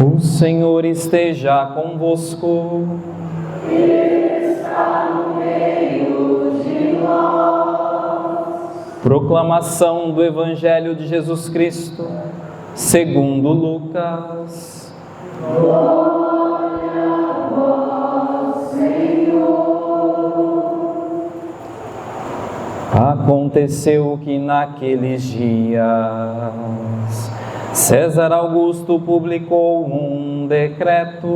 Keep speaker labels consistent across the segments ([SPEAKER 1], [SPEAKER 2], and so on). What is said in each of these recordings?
[SPEAKER 1] O Senhor esteja convosco.
[SPEAKER 2] Ele está no meio de nós.
[SPEAKER 1] Proclamação do Evangelho de Jesus Cristo, segundo Lucas.
[SPEAKER 2] Glória a vós, Senhor.
[SPEAKER 1] Aconteceu que naqueles dias César Augusto publicou um decreto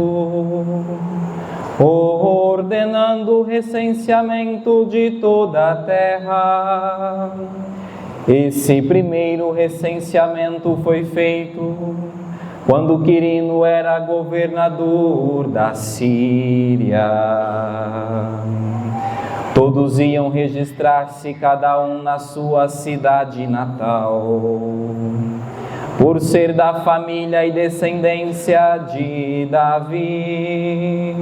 [SPEAKER 1] ordenando o recenseamento de toda a terra. Esse primeiro recenseamento foi feito quando Quirino era governador da Síria. Todos iam registrar-se, cada um na sua cidade natal. Por ser da família e descendência de Davi,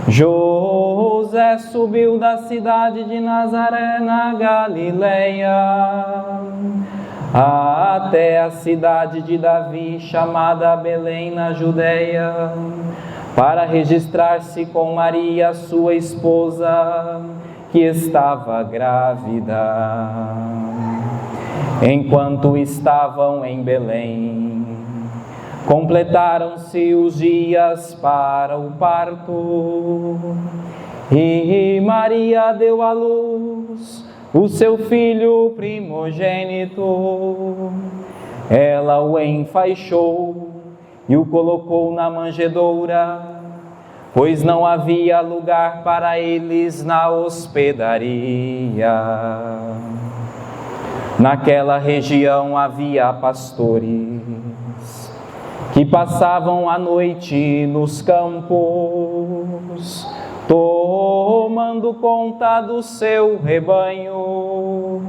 [SPEAKER 1] José subiu da cidade de Nazaré, na Galileia, até a cidade de Davi, chamada Belém, na Judeia, para registrar-se com Maria, sua esposa, que estava grávida. Enquanto estavam em Belém, completaram-se os dias para o parto, e Maria deu à luz o seu filho primogênito. Ela o enfaixou e o colocou na manjedoura, pois não havia lugar para eles na hospedaria. Naquela região havia pastores que passavam a noite nos campos, tomando conta do seu rebanho.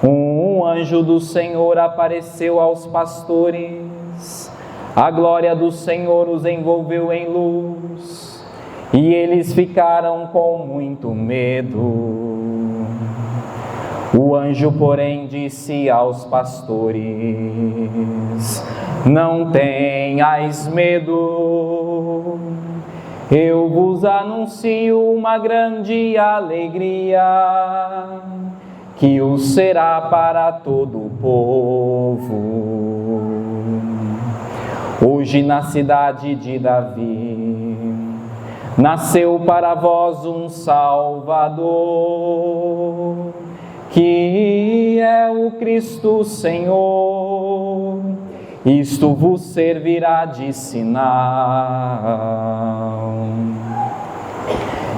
[SPEAKER 1] Um anjo do Senhor apareceu aos pastores, a glória do Senhor os envolveu em luz, e eles ficaram com muito medo. O anjo, porém, disse aos pastores: não tenhais medo, eu vos anuncio uma grande alegria, que o será para todo o povo. Hoje, na cidade de Davi, nasceu para vós um Salvador, que é o Cristo Senhor. Isto vos servirá de sinal.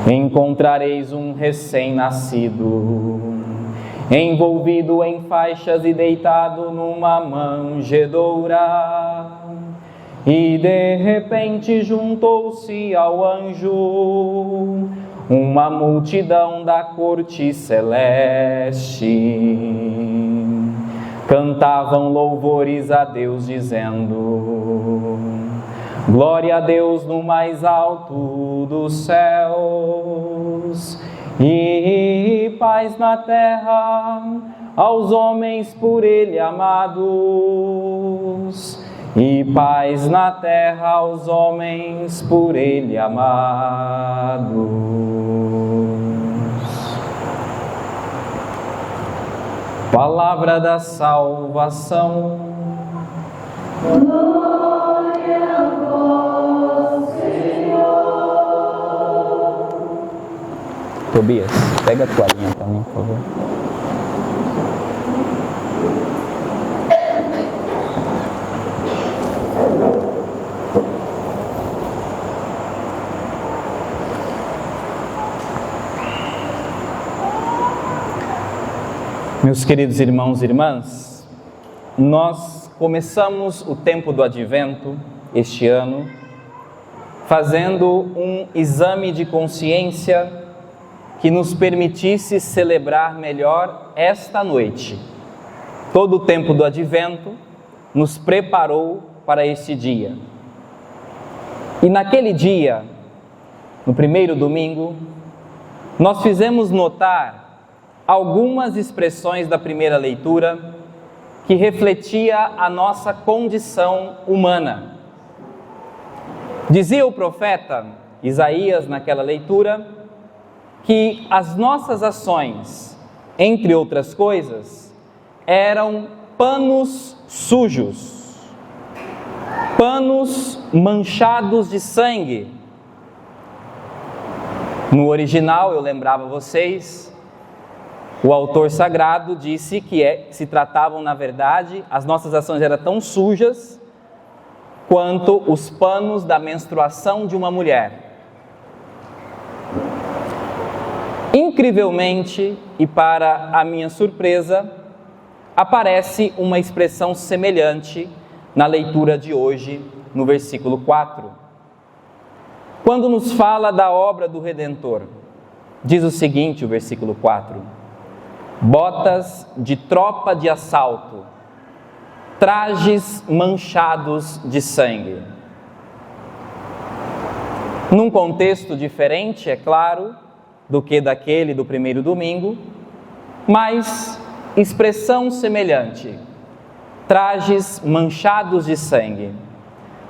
[SPEAKER 1] Encontrareis um recém-nascido, envolvido em faixas e deitado numa manjedoura. E de repente juntou-se ao anjo uma multidão da corte celeste. Cantavam louvores a Deus, dizendo: glória a Deus no mais alto dos céus, e paz na terra aos homens por Ele amados. E paz na terra aos homens por Ele amados. Palavra da salvação.
[SPEAKER 2] Glória a vós, Senhor.
[SPEAKER 1] Tobias, pega a toalhinha para mim, por favor. Meus queridos irmãos e irmãs, nós começamos o tempo do Advento este ano fazendo um exame de consciência que nos permitisse celebrar melhor esta noite. Todo o tempo do Advento nos preparou para este dia. E naquele dia, no primeiro domingo, nós fizemos notar algumas expressões da primeira leitura que refletia a nossa condição humana. Dizia o profeta Isaías naquela leitura que as nossas ações, entre outras coisas, eram panos sujos, panos manchados de sangue. No original, eu lembrava vocês, o autor sagrado disse que se tratavam, na verdade, as nossas ações eram tão sujas quanto os panos da menstruação de uma mulher. Incrivelmente, e para a minha surpresa, aparece uma expressão semelhante na leitura de hoje, no versículo 4. Quando nos fala da obra do Redentor, diz o seguinte, o versículo 4: botas de tropa de assalto, trajes manchados de sangue. Num contexto diferente, é claro, do que daquele do primeiro domingo, mas expressão semelhante, trajes manchados de sangue.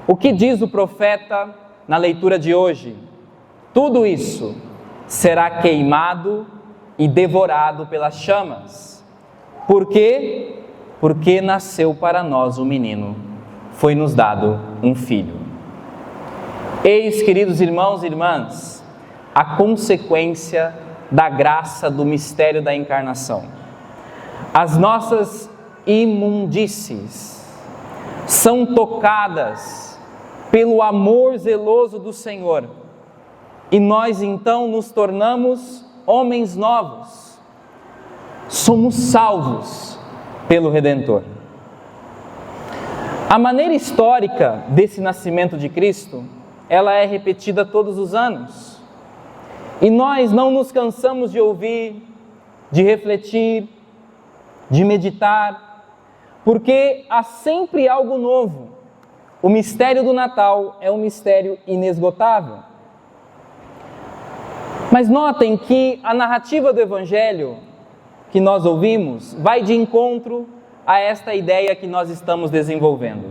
[SPEAKER 1] O que diz o profeta na leitura de hoje? Tudo isso será queimado e devorado pelas chamas. Por quê? Porque nasceu para nós um menino, foi-nos dado um filho. Eis, queridos irmãos e irmãs, a consequência da graça do mistério da encarnação. As nossas imundícies são tocadas pelo amor zeloso do Senhor, e nós então nos tornamos homens novos. Somos salvos pelo Redentor. A maneira histórica desse nascimento de Cristo, ela é repetida todos os anos. E nós não nos cansamos de ouvir, de refletir, de meditar, porque há sempre algo novo. O mistério do Natal é um mistério inesgotável. Mas notem que a narrativa do Evangelho que nós ouvimos vai de encontro a esta ideia que nós estamos desenvolvendo.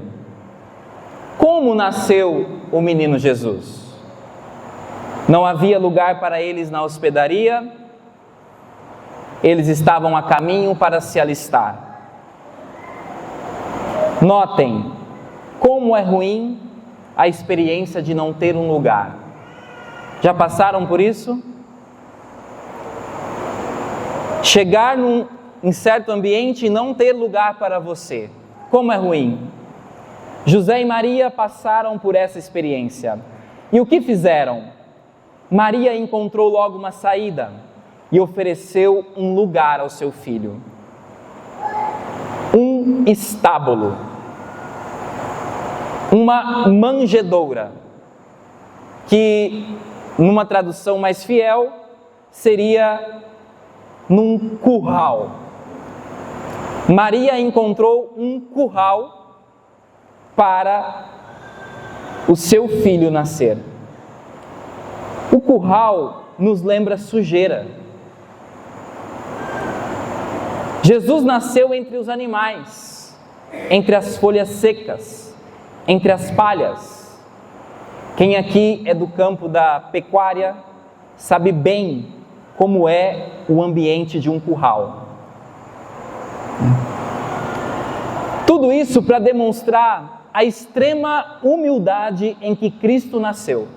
[SPEAKER 1] Como nasceu o menino Jesus? Não havia lugar para eles na hospedaria, eles estavam a caminho para se alistar. Notem como é ruim a experiência de não ter um lugar. Já passaram por isso? Chegar em certo ambiente e não ter lugar para você. Como é ruim. José e Maria passaram por essa experiência. E o que fizeram? Maria encontrou logo uma saída e ofereceu um lugar ao seu filho. Um estábulo. Uma manjedoura. Que, numa tradução mais fiel, seria num curral. Maria encontrou um curral para o seu filho nascer. O curral nos lembra sujeira. Jesus nasceu entre os animais, entre as folhas secas, entre as palhas. Quem aqui é do campo da pecuária sabe bem como é o ambiente de um curral. Tudo isso para demonstrar a extrema humildade em que Cristo nasceu.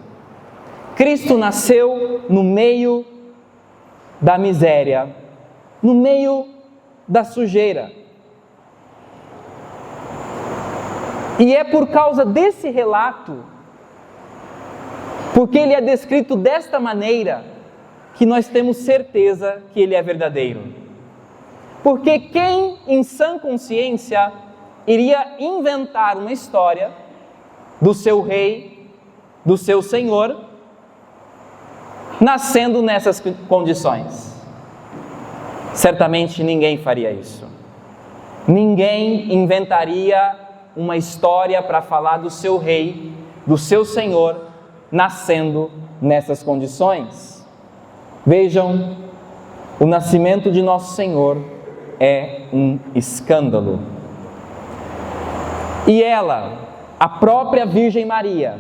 [SPEAKER 1] Cristo nasceu no meio da miséria, no meio da sujeira. E é por causa desse relato, porque ele é descrito desta maneira, que nós temos certeza que ele é verdadeiro. Porque quem, em sã consciência, iria inventar uma história do seu rei, do seu senhor, nascendo nessas condições? Certamente ninguém faria isso. Ninguém inventaria uma história para falar do seu rei, do seu senhor, nascendo nessas condições. Vejam, o nascimento de nosso Senhor é um escândalo. E ela, a própria Virgem Maria,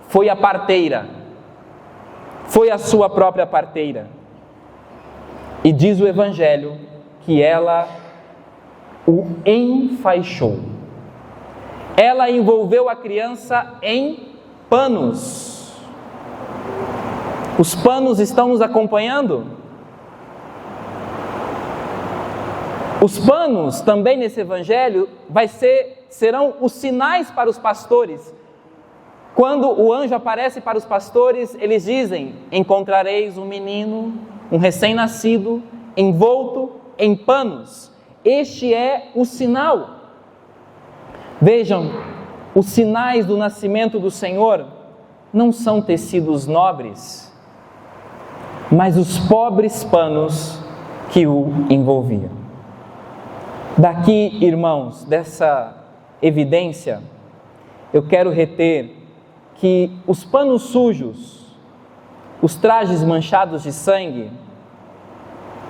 [SPEAKER 1] foi a parteira, foi a sua própria parteira. E diz o Evangelho que ela o enfaixou. Ela envolveu a criança em panos. Os panos estão nos acompanhando? Os panos também nesse Evangelho serão os sinais para os pastores. Quando o anjo aparece para os pastores, eles dizem: encontrareis um menino, um recém-nascido, envolto em panos. Este é o sinal. Vejam, os sinais do nascimento do Senhor não são tecidos nobres, mas os pobres panos que o envolviam. Daqui, irmãos, dessa evidência, eu quero reter que os panos sujos, os trajes manchados de sangue,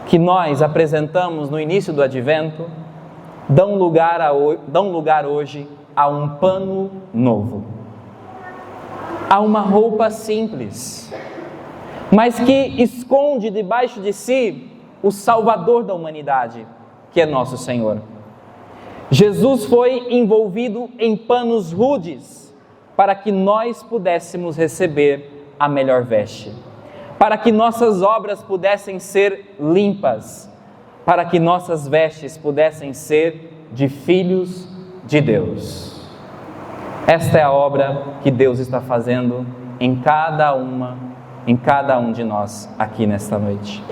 [SPEAKER 1] que nós apresentamos no início do Advento, dão lugar hoje a um pano novo, a uma roupa simples, mas que esconde debaixo de si o Salvador da humanidade, que é nosso Senhor. Jesus foi envolvido em panos rudes para que nós pudéssemos receber a melhor veste, para que nossas obras pudessem ser limpas, para que nossas vestes pudessem ser de filhos de Deus. Esta é a obra que Deus está fazendo em cada um de nós aqui nesta noite.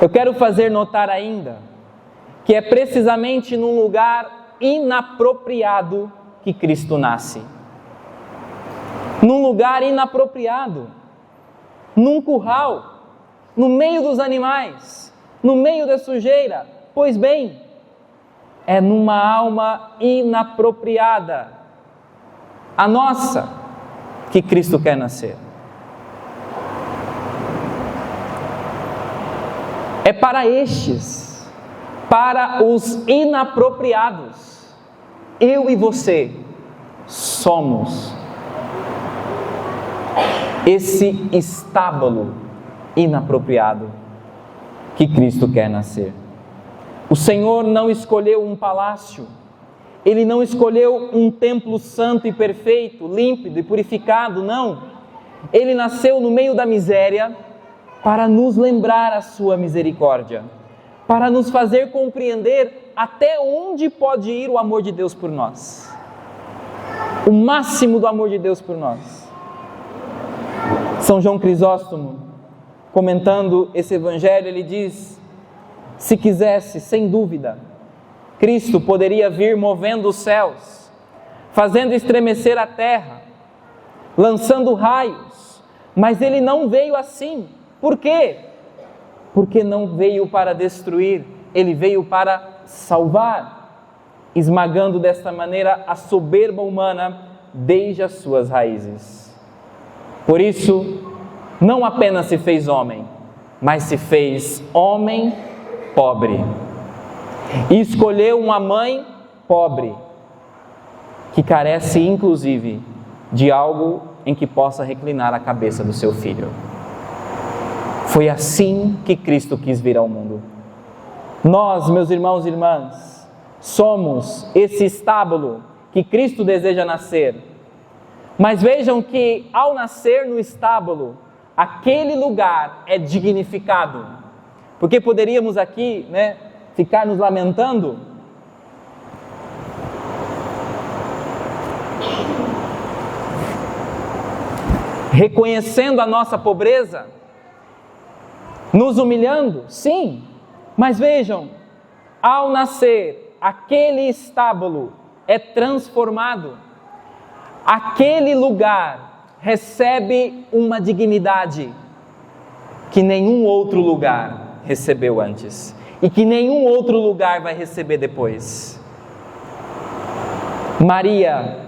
[SPEAKER 1] Eu quero fazer notar ainda que é precisamente num lugar inapropriado que Cristo nasce. Num lugar inapropriado, num curral, no meio dos animais, no meio da sujeira. Pois bem, é numa alma inapropriada, a nossa, que Cristo quer nascer. É para estes, para os inapropriados. Eu e você somos esse estábulo inapropriado que Cristo quer nascer. O Senhor não escolheu um palácio, Ele não escolheu um templo santo e perfeito, límpido e purificado, não. Ele nasceu no meio da miséria para nos lembrar a sua misericórdia, para nos fazer compreender até onde pode ir o amor de Deus por nós, o máximo do amor de Deus por nós. São João Crisóstomo, comentando esse Evangelho, ele diz: se quisesse, sem dúvida, Cristo poderia vir movendo os céus, fazendo estremecer a terra, lançando raios, mas Ele não veio assim. Por quê? Porque não veio para destruir, Ele veio para salvar, esmagando desta maneira a soberba humana desde as suas raízes. Por isso, não apenas se fez homem, mas se fez homem pobre. E escolheu uma mãe pobre, que carece inclusive de algo em que possa reclinar a cabeça do seu filho. Foi assim que Cristo quis vir ao mundo. Nós, meus irmãos e irmãs, somos esse estábulo que Cristo deseja nascer. Mas vejam que ao nascer no estábulo, aquele lugar é dignificado. Porque poderíamos aqui, ficar nos lamentando. Reconhecendo a nossa pobreza, nos humilhando, sim, mas vejam, ao nascer, aquele estábulo é transformado, aquele lugar recebe uma dignidade que nenhum outro lugar recebeu antes e que nenhum outro lugar vai receber depois. Maria,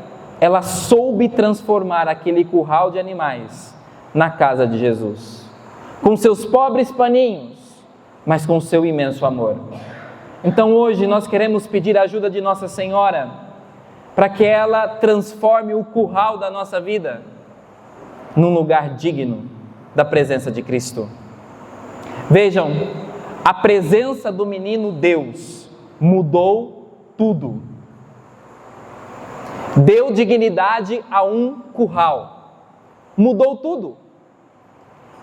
[SPEAKER 1] ela soube transformar aquele curral de animais na casa de Jesus, com seus pobres paninhos, mas com seu imenso amor. Então hoje nós queremos pedir a ajuda de Nossa Senhora para que ela transforme o curral da nossa vida num lugar digno da presença de Cristo. Vejam, a presença do menino Deus mudou tudo. Deu dignidade a um curral. Mudou tudo.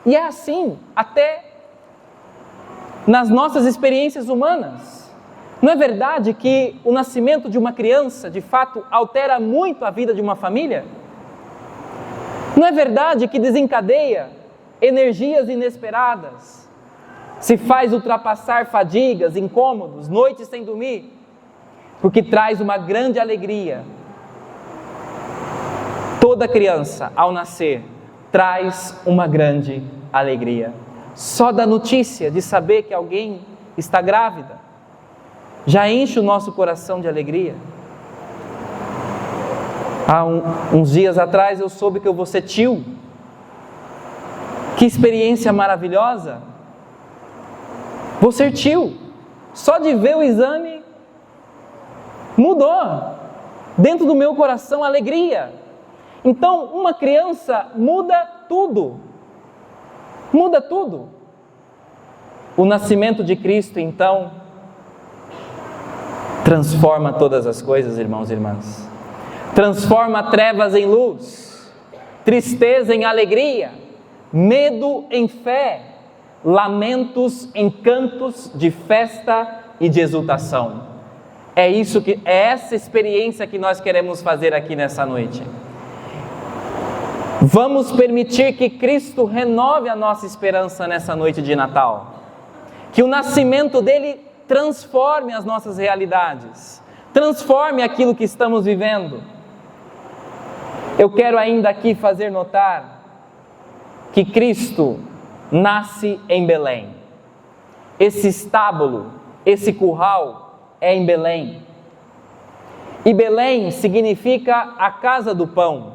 [SPEAKER 1] E é assim até nas nossas experiências humanas. Não é verdade que o nascimento de uma criança, de fato, altera muito a vida de uma família? Não é verdade que desencadeia energias inesperadas, se faz ultrapassar fadigas, incômodos, noites sem dormir, porque traz uma grande alegria. Toda criança, ao nascer, traz uma grande alegria. Só da notícia de saber que alguém está grávida, já enche o nosso coração de alegria. Há uns dias atrás eu soube que eu vou ser tio. Que experiência maravilhosa! Vou ser tio. Só de ver o exame, mudou. Dentro do meu coração, alegria. Então, uma criança muda tudo. Muda tudo. O nascimento de Cristo, então, transforma todas as coisas, irmãos e irmãs. Transforma trevas em luz, tristeza em alegria, medo em fé, lamentos em cantos de festa e de exultação. É essa experiência que nós queremos fazer aqui nessa noite. Vamos permitir que Cristo renove a nossa esperança nessa noite de Natal. Que o nascimento dele transforme as nossas realidades, transforme aquilo que estamos vivendo. Eu quero ainda aqui fazer notar que Cristo nasce em Belém. Esse estábulo, esse curral é em Belém. E Belém significa a casa do pão.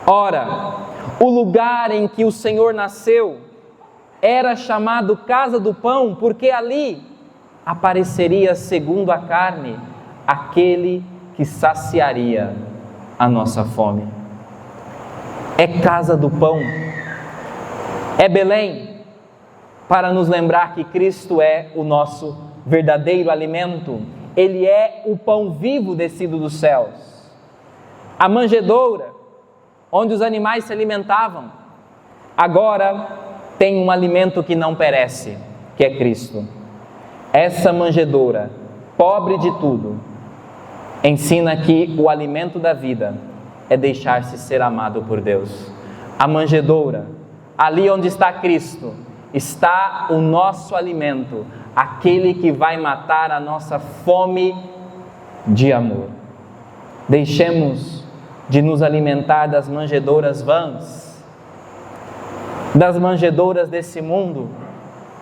[SPEAKER 1] Ora, o lugar em que o Senhor nasceu era chamado casa do pão, porque ali apareceria, segundo a carne, aquele que saciaria a nossa fome. É casa do pão. É Belém, para nos lembrar que Cristo é o nosso verdadeiro alimento. Ele é o pão vivo descido dos céus. A manjedoura, onde os animais se alimentavam, agora tem um alimento que não perece, que é Cristo. Essa manjedoura, pobre de tudo, ensina que o alimento da vida é deixar-se ser amado por Deus. A manjedoura, ali onde está Cristo, está o nosso alimento, aquele que vai matar a nossa fome de amor. Deixemos de nos alimentar das manjedouras vãs, das manjedouras desse mundo,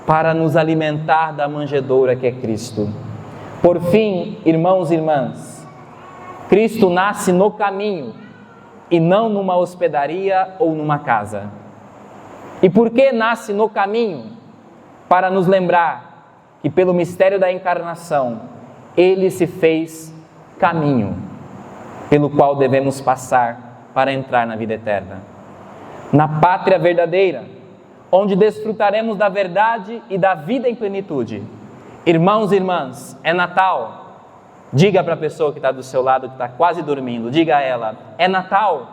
[SPEAKER 1] para nos alimentar da manjedoura que é Cristo. Por fim, irmãos e irmãs, Cristo nasce no caminho e não numa hospedaria ou numa casa. E por que nasce no caminho? Para nos lembrar que pelo mistério da encarnação, Ele se fez caminho, pelo qual devemos passar para entrar na vida eterna. Na pátria verdadeira, onde desfrutaremos da verdade e da vida em plenitude. Irmãos e irmãs, é Natal. Diga para a pessoa que está do seu lado, que está quase dormindo, diga a ela, é Natal.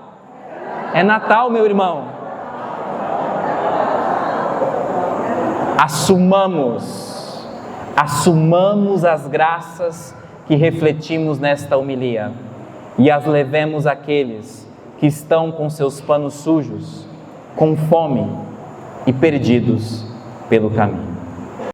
[SPEAKER 1] É Natal, meu irmão. Assumamos as graças que refletimos nesta homilia e as levemos àqueles que estão com seus panos sujos, com fome e perdidos pelo caminho.